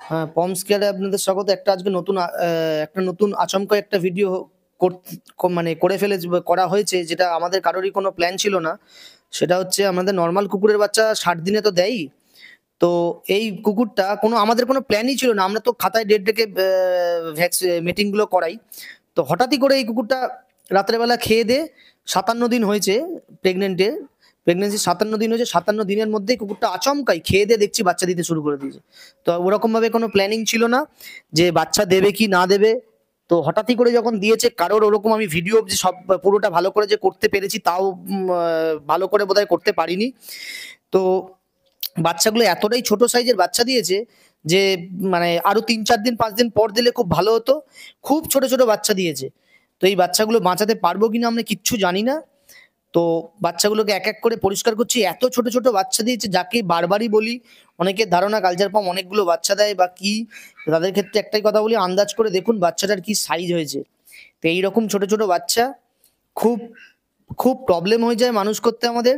হ্যাঁ, পমস কেয়ারে আপনাদের স্বাগত। একটা নতুন আচমকা একটা ভিডিও করত মানে করা হয়েছে, যেটা আমাদের কারোরই কোনো প্ল্যান ছিল না। সেটা হচ্ছে, আমাদের নরমাল কুকুরের বাচ্চা ৬০ দিনে তো দেয়ই। তো এই কুকুরটা আমাদের কোনো প্ল্যানই ছিল না। আমরা তো খাতায় ডেট রেখে মিটিং গুলো করাই। তো হঠাৎই করে এই কুকুরটা রাত্রে বেলা খেয়ে-দেয়ে ৫৭ দিন হয়েছে প্রেগন্যান্সি ৫৭ দিন হয়েছে। ৫৭ দিনের মধ্যেই কুকুরটা আচমকাই খেয়ে-দেয়ে দেখছি বাচ্চা দিতে শুরু করে দিয়েছে। তো ওরকমভাবে কোনো প্ল্যানিং ছিল না যে বাচ্চা দেবে কি না দেবে। তো হঠাৎই করে যখন দিয়েছে, কারোর ওরকম আমি ভিডিও অব্দি সব পুরোটা ভালো করে যে করতে পেরেছি, তাও ভালো করে বোধহয় করতে পারিনি। তো বাচ্চাগুলো এতটাই ছোট সাইজের বাচ্চা দিয়েছে যে, মানে আরো ৩-৪ দিন ৫ দিন পর দিলে খুব ভালো হতো। খুব ছোট, ছোট বাচ্চা দিয়েছে। তো এই বাচ্চাগুলো বাঁচাতে পারবো কিনা আমরা কিচ্ছু জানি না। তো বাচ্চাগুলোকে এক, এক করে পরিষ্কার করছি। এত ছোট, ছোট বাচ্চা দিয়েছে, যাকে বারবারই বলি, অনেকের ধারণা কালচার পাম অনেকগুলো বাচ্চা দেয় বা কি। তাদের ক্ষেত্রে একটাই কথা বলি, আন্দাজ করে দেখুন বাচ্চাটার কি সাইজ হয়েছে। তো এইরকম ছোট, ছোট বাচ্চা খুব, খুব প্রবলেম হয়ে যায় মানুষ করতে আমাদের।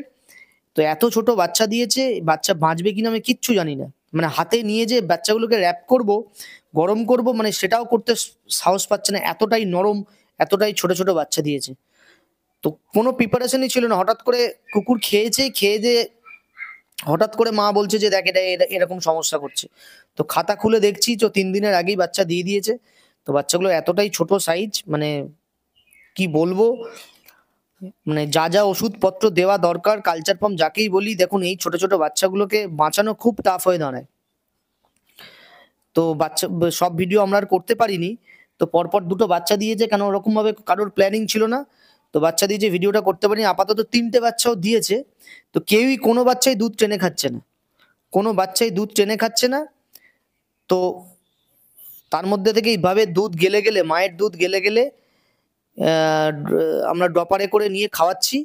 তো এত ছোট বাচ্চা দিয়েছে, বাচ্চা বাঁচবে কিনা আমি কিচ্ছু জানি না। মানে হাতে নিয়ে যে বাচ্চাগুলোকে র‍্যাপ করব, গরম করব, মানে সেটাও করতে সাহস পাচ্ছে না। এতটাই নরম, এতটাই ছোট, ছোট বাচ্চা দিয়েছে। তো কোনো প্রিপারেশনই ছিল না। হঠাৎ করে কুকুর খেয়েছে, খেয়ে-দেয়ে হঠাৎ করে মা বলছে যে, "দেখ, এটা এরকম সমস্যা করছে।" তো খাতা খুলে দেখছি তো ৩ দিনের আগেই বাচ্চা দিয়ে দিয়েছে। তো বাচ্চাগুলো এতটাই ছোট সাইজ, মানে কি বলবো? মানে যা, যা ওষুধপত্র দেওয়া দরকার, কালচার পাম যাকেই বলি, দেখুন এই ছোট, ছোট বাচ্চাগুলোকে বাঁচানো খুব টাফ হয়ে দাঁড়ায়। তো সব ভিডিও আমরা আর করতে পারিনি। তো পরপর ২ টো বাচ্চা দিয়েছে, কেন ওরকমভাবে কারোর প্ল্যানিং ছিল না। তো বাচ্চা দিয়েছে, ভিডিওটা করতে পারিনি। আপাতত ৩ টে বাচ্চাও দিয়েছে। তো কোনো বাচ্চাই দুধ টেনে খাচ্ছে না। কোনো বাচ্চাই দুধ টেনে খাচ্ছে না। তো তার মধ্যে থেকে এইভাবে দুধ গেলে, গেলে মায়ের দুধ গেলে, গেলে অ্যা ড আমরা ড্রপারে করে নিয়ে খাওয়াচ্ছি।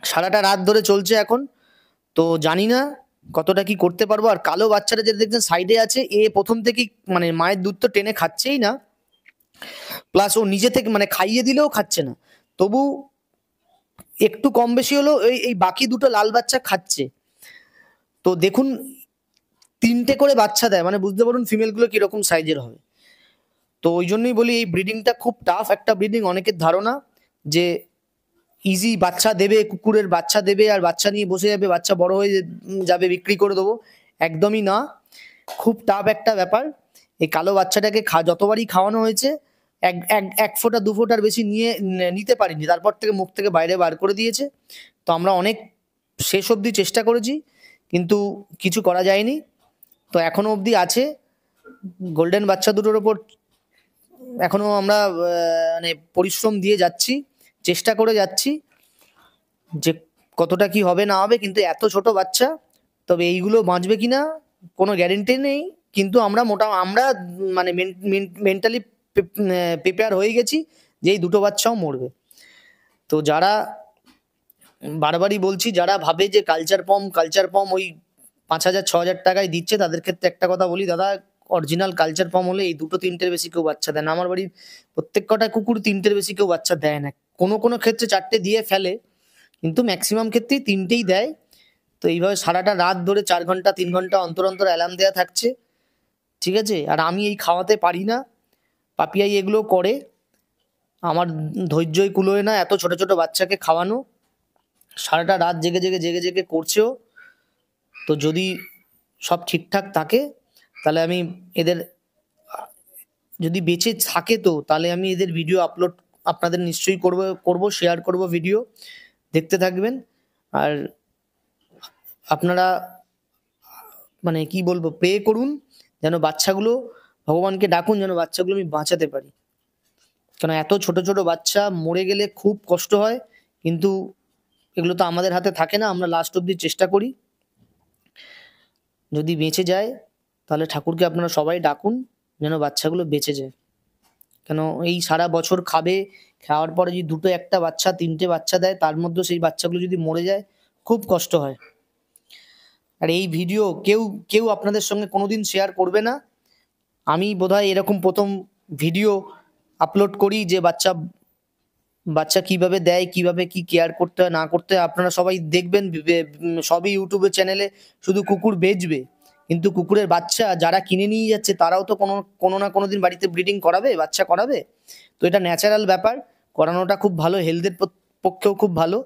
সারাটা রাত ধরে চলছে এখন। তো জানি না কতটা কি করতে পারবো। আর কালো বাচ্চাটা যেটা দেখছেন সাইডে আছে, ১ম থেকেই মানে মায়ের দুধ তো টেনে খাচ্ছেই না। প্লাস ও নিজে থেকে মানে খাইয়ে দিলেও খাচ্ছে না। তবু একটু কম বেশি হলেও এই বাকি ২ টো লাল বাচ্চা খাচ্ছে। তো দেখুন, ৩ টে করে বাচ্চা দেয়। মানে বুঝতে পারুন ফিমেল গুলো কিরকম সাইজের হবে। তো ঐজন্যই বলি, এই ব্রিডিংটা খুব টাফ একটা ব্রিডিং। অনেকের ধারণা যে ইজি বাচ্চা দেবে, কুকুরের বাচ্চা দেবে আর বাচ্চা নিয়ে বসে যাবে, বাচ্চা বড় হয়ে যাবে, বিক্রি করে দেবো। একদমই না। খুব টাফ একটা ব্যাপার। এই কালো বাচ্চাটাকে যতবারই খাওয়ানো হয়েছে, এক এক ১ ফোঁটা ২ ফোঁটার বেশি নিতে পারিনি। তারপর থেকে মুখ থেকে বাইরে বার করে দিয়েছে। তো আমরা অনেক শেষ অবধি চেষ্টা করেছি, কিন্তু কিছু করা যায়নি। তো এখনো অবধি আছে। গোল্ডেন বাচ্চা দুটোর ওপর এখনো আমরা মানে পরিশ্রম দিয়ে যাচ্ছি, চেষ্টা করে যাচ্ছি যে কতটা কি হবে না হবে। কিন্তু এত ছোট বাচ্চা, তবে এইগুলো বাঁচবে কিনা কোনো গ্যারান্টি নেই। কিন্তু আমরা মানে মেন্টালি প্রিপেয়ার হয়ে গেছি যে এই ২ টো বাচ্চাও মরবে। তো যারা বারবারই বলছি, যারা ভাবে যে কালচার পম ওই ৫,০০০ ৬,০০০ টাকায় দিচ্ছে, তাদের ক্ষেত্রে একটা কথা বলি, দাদা, অরিজিনাল কালচার পম হলে এই ২ টো ৩ টের বেশি কেউ বাচ্চা দেয় না। আমার বাড়ির প্রত্যেক কটা কুকুর ৩ টের বেশি কেউ বাচ্চা দেয় না। কোনো, কোনো ক্ষেত্রে ৪ টে দিয়ে ফেলে। কিন্তু মেক্সিমাম ক্ষেত্রেই ৩ টেই দেয়। তো এইভাবে সারাটা রাত ধরে ৪ ঘন্টা ৩ ঘন্টা অন্তর, অন্তর অ্যালার্ম দেয়া থাকছে। ঠিক আছে? আর আমি এই খাওয়াতে পারি না। পাপিয়াই এগুলো করে। আমার ধৈর্যই কুলোয় না এত ছোট, ছোট বাচ্চাকে খাওয়ানো। সারাটা রাত জেগে, জেগে, জেগে, জেগে করছেও। তো যদি সব ঠিকঠাক থাকে, তাহলে আমি এদের আ যদি বেঁচে থাকে, তো তাহলে আমি এদের ভিডিও আপলোড আপনাদের নিশ্চয়ই করব, শেয়ার করব ভিডিও। দেখতে থাকবেন। আর আপনারা মানে কি বলবো, প্রে করুন যেন বাচ্চাগুলো, ভগবানকে ডাকুন যেন বাচ্চাগুলো আমি বাঁচাতে পারি। কারণ এত ছোট, ছোট বাচ্চা মরে গেলে খুব কষ্ট হয়। কিন্তু এগুলো তো আমাদের হাতে থাকে না। আমরা লাস্ট অব্দি চেষ্টা করি। যদি বেঁচে যায়, তাহলে ঠাকুরকে আপনারা সবাই ডাকুন যেন বাচ্চাগুলো বেঁচে যায়। কেন এই সারা বছর খাবে, খাওয়ার পরে যদি ২ টো ১ টা বাচ্চা ৩ টে বাচ্চা দেয়, তার মধ্যেও সেই বাচ্চাগুলো যদি মরে যায়, খুব কষ্ট হয়। আর এই ভিডিও কেউ আপনাদের সঙ্গে কোনোদিন শেয়ার করবে না। আমি বোধহয় এরকম ১ম ভিডিও আপলোড করি যে বাচ্চা কিভাবে দেয়, কিভাবে কি কেয়ার করতে হয় না করতে হয়। আপনারা সবাই দেখবেন, সবই YouTube এর চ্যানেলে শুধু কুকুর বেচবে। কিন্তু কুকুরের বাচ্চা যারা কিনে নিয়ে যাচ্ছে তারাও তো কোনো না কোনো দিন বাড়িতে ব্রিডিং করাবে, বাচ্চা করাবে। তো এটা ন্যাচারাল ব্যাপার, করানোটা খুব ভালো, হেলথের পক্ষেও খুব ভালো।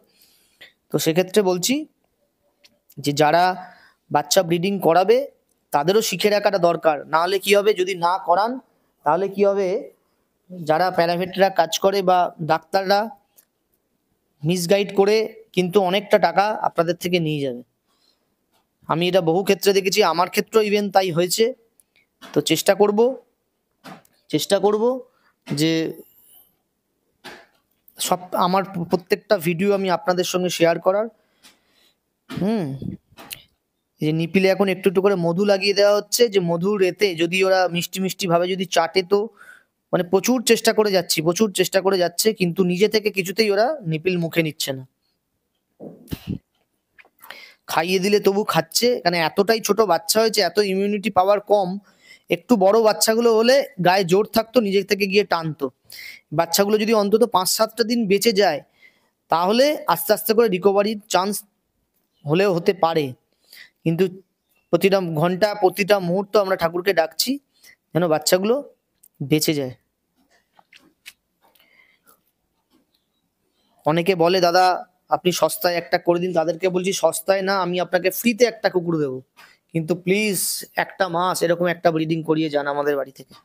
তো সেক্ষেত্রে বলছি যে যারা বাচ্চা ব্রিডিং করাবে তাদেরও শিখে রাখাটা দরকার। না হলে কি হবে, যদি না করান তাহলে কি হবে, যারা প্যারাভেটরা কাজ করে বা ডাক্তাররা মিসগাইড করে কিন্তু অনেকটা টাকা আপনাদের থেকে নিয়ে যাবে। আমি এটা বহু ক্ষেত্রে দেখেছি, আমার ক্ষেত্রেও ইভেন তাই হয়েছে। তো চেষ্টা করব যে সব আমার প্রত্যেকটা ভিডিও আমি আপনাদের সঙ্গে শেয়ার করার। এই যে নিপিলে এখন একটু একটু করে মধু লাগিয়ে দেওয়া হচ্ছে, যে মধুর এতে যদি ওরা মিষ্টি মিষ্টি ভাবে যদি চাটে, তো মানে প্রচুর চেষ্টা করে যাচ্ছে, কিন্তু নিজে থেকে কিছুতেই ওরা নিপিল মুখে নিচ্ছে না। খাইয়ে দিলে তবু খাচ্ছে, কারণ এতটাই ছোট বাচ্চা হয়েছে, এত ইমিউনিটি পাওয়ার কম। একটু বড় বাচ্চাগুলো হলে গায়ে জোর থাকতো, নিজে থেকে গিয়ে টানতো। বাচ্চাগুলো যদি অন্তত 5-7টা দিন বেঁচে যায়, তাহলে আস্তে আস্তে করে রিকভারির চান্স হলেও হতে পারে। কিন্তু প্রতিটা ঘন্টা, প্রতিটা মুহূর্ত আমরা ঠাকুরকে ডাকছি যেন বাচ্চাগুলো বেঁচে যায়। অনেকে বলে দাদা আপনি সস্তায় একটা করে দিন, তাদেরকে বলছি সস্তায় না, আমি আপনাকে ফ্রিতে একটা কুকুর দেবো, কিন্তু প্লিজ একটা মাস এরকম একটা ব্রিডিং করিয়ে যান আমাদের বাড়ি থেকে।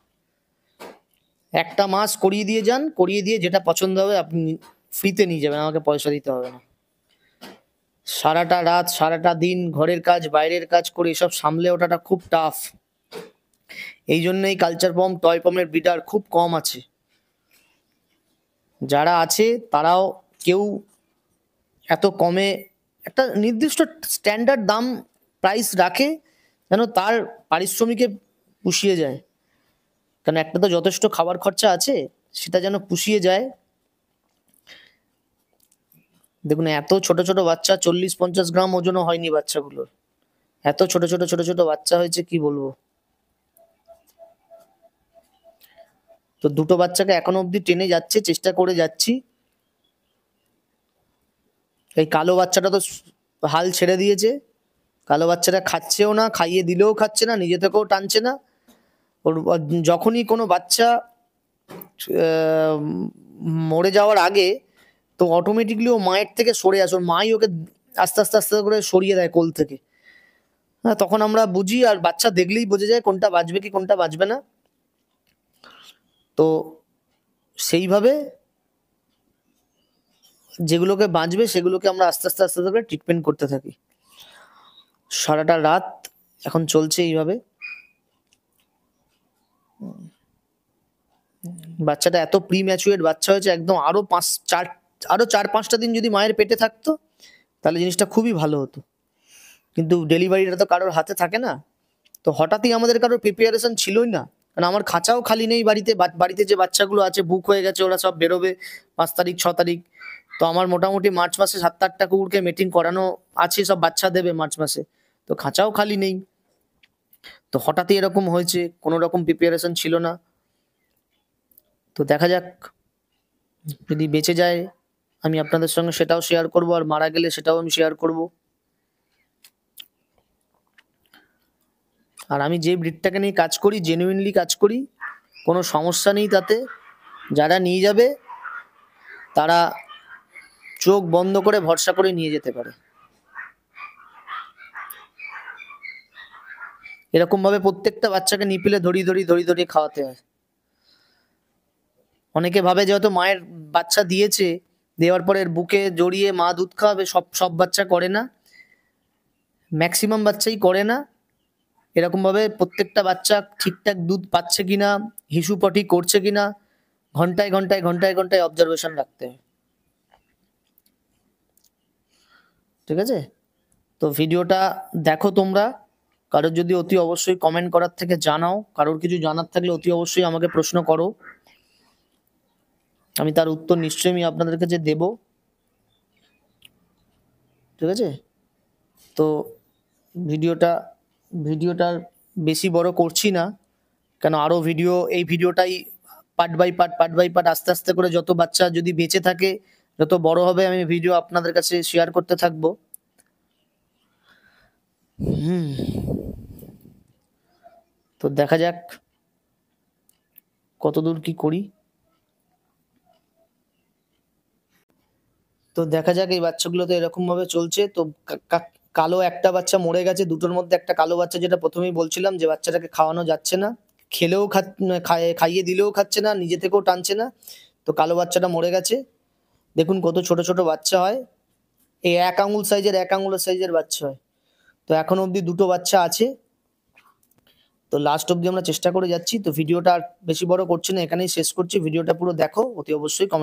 একটা মাস করিয়ে দিয়ে যান, করিয়ে দিয়ে যেটা পছন্দ হবে আপনি ফ্রিতে নিয়ে যাবেন, আমাকে পয়সা দিতে হবে না। সারাটা রাত সারাটা দিন ঘরের কাজ বাইরের কাজ করে এসব সামলে ওঠাটা খুব টাফ। এই জন্যই কালচার পম, টয় পমের ব্রিডার খুব কম আছে। যারা আছে তারাও কেউ এত কমে একটা নির্দিষ্ট স্ট্যান্ডার্ড দাম প্রাইস রাখে যেন তার পারিশ্রমিকে পুষিয়ে যায়, কারণ একটা তো যথেষ্ট খাবার খরচা আছে, সেটা যেন পুষিয়ে যায়। দেখুন এত ছোট ছোট বাচ্চা, 40-50 গ্রাম ওজনও হয়নি বাচ্চাগুলোর, এত ছোট ছোট বাচ্চা হয়েছে, কি বলবো। তো দুটো বাচ্চাকে এখনো অবধি টেনে যাচ্ছে, চেষ্টা করে যাচ্ছি। এই কালো বাচ্চাটা তো হাল ছেড়ে দিয়েছে, কালো বাচ্চাটা খাচ্ছেও না, খাইয়ে দিলেও খাচ্ছে না, নিজে থেকেও টানছে না। ওর যখনই কোনো বাচ্চা মরে যাওয়ার আগে, তো অটোমেটিকলি ও মায়ের থেকে সরে আসে, ওর মাই ওকে আস্তে আস্তে আস্তে করে সরিয়ে দেয় কোল থেকে। হ্যাঁ, তখন আমরা বুঝি, আর বাচ্চা দেখলেই বোঝা যায় কোনটা বাঁচবে কি কোনটা বাঁচবে না। তো সেইভাবে যেগুলোকে বাঁচবে সেগুলোকে আমরা আস্তে আস্তে আস্তে করে ট্রিটমেন্ট করতে থাকি। সারাটা রাত এখন চলছে এইভাবে। বাচ্চাটা এত প্রি ম্যাচুরেট বাচ্চা হয়েছে, একদম আরো 4-5টা দিন যদি মায়ের পেটে থাকতো তাহলে জিনিসটা খুবই ভালো হতো, কিন্তু ডেলিভারিটা তো কারোর হাতে থাকে না। তো হঠাৎই আমাদের কারোর প্রিপারেশন ছিলই না, কারণ আমার খাঁচাও খালি নেই বাড়িতে। বাড়িতে যে বাচ্চাগুলো আছে বুক হয়ে গেছে, ওরা সব বেরোবে 5 তারিখ 6 তারিখ। তো আমার মোটামুটি মার্চ মাসে 7-8টা কুকুরকে মিটিং করানো আছে, সব বাচ্চা দেবে মার্চ মাসে, তো খাঁচাও খালি নেই। তো হঠাৎই এরকম হয়েছে, কোনো রকম প্রিপারেশন ছিল না। তো দেখা যাক, যদি বেঁচে যায় আমি আপনাদের সঙ্গে সেটাও শেয়ার করব, আর মারা গেলে সেটাও আমি শেয়ার করব। আর আমি যে ব্রিডটাকে নিয়ে কাজ করি, জেনুইনলি কাজ করি, কোনো সমস্যা নেই তাতে। যারা নিয়ে যাবে তারা চোখ বন্ধ করে ভরসা করে নিয়ে যেতে পারে। এরকম ভাবে প্রত্যেকটা বাচ্চাকে নিপিলে ধরিয়ে খাওয়াতে হয়। অনেকে ভাবে যে হয়তো মায়ের বাচ্চা দিয়েছে, দেওয়ার পরে বুকে জড়িয়ে মা দুধ খাওয়াবে, সব বাচ্চা করে না, ম্যাক্সিমাম বাচ্চাই করে না। এরকম ভাবে প্রত্যেকটা বাচ্চা ঠিকঠাক দুধ পাচ্ছে কিনা, হিসু পটি করছে কিনা, ঘন্টায় অবজারভেশন রাখতে হয়। ঠিক আছে, তো ভিডিওটা দেখো তোমরা। কারোর যদি অতি অবশ্যই কমেন্ট করার থেকে জানাও, কারোর কিছু জানার থাকলে অতি অবশ্যই আমাকে প্রশ্ন করো, আমি তার উত্তর নিশ্চয়ই আমি আপনাদের কাছে দেব। ঠিক আছে, তো ভিডিওটার বেশি বড় করছি না, কেন আরো ভিডিও, এই ভিডিওটাই পার্ট বাই পার্ট আস্তে আস্তে করে যত বাচ্চা যদি বেঁচে থাকে, যত বড় হবে, আমি ভিডিও আপনাদের কাছে শেয়ার করতে থাকবো। তো দেখা যাক কতদূর কি করি। তো দেখা যাক এই বাচ্চাগুলো তো এরকম ভাবে চলছে। তো কালো একটা বাচ্চা মরে গেছে। দুটোর মধ্যে একটা কালো বাচ্চা, যেটা ১ম এই বলছিলাম যে বাচ্চাটাকে খাওয়ানো যাচ্ছে না। খেলেও খাইয়ে দিলেও খাচ্ছে না, নিজে থেকেও টানছে না। তো কালো বাচ্চাটা মরে গেছে। দেখুন কত ছোট, ছোট বাচ্চা হয়। এই ১ আঙুল সাইজের ১ আঙুলের সাইজের বাচ্চা হয়। তো এখনো অব্দি ২ টো বাচ্চা আছে। তো লাস্ট অব্দি আমরা চেষ্টা করে যাচ্ছি। তো ভিডিওটা আর বেশি বড় করছি না, এখানেই শেষ করছি। ভিডিওটা পুরো দেখো। অতি অবশ্যই কমেন্ট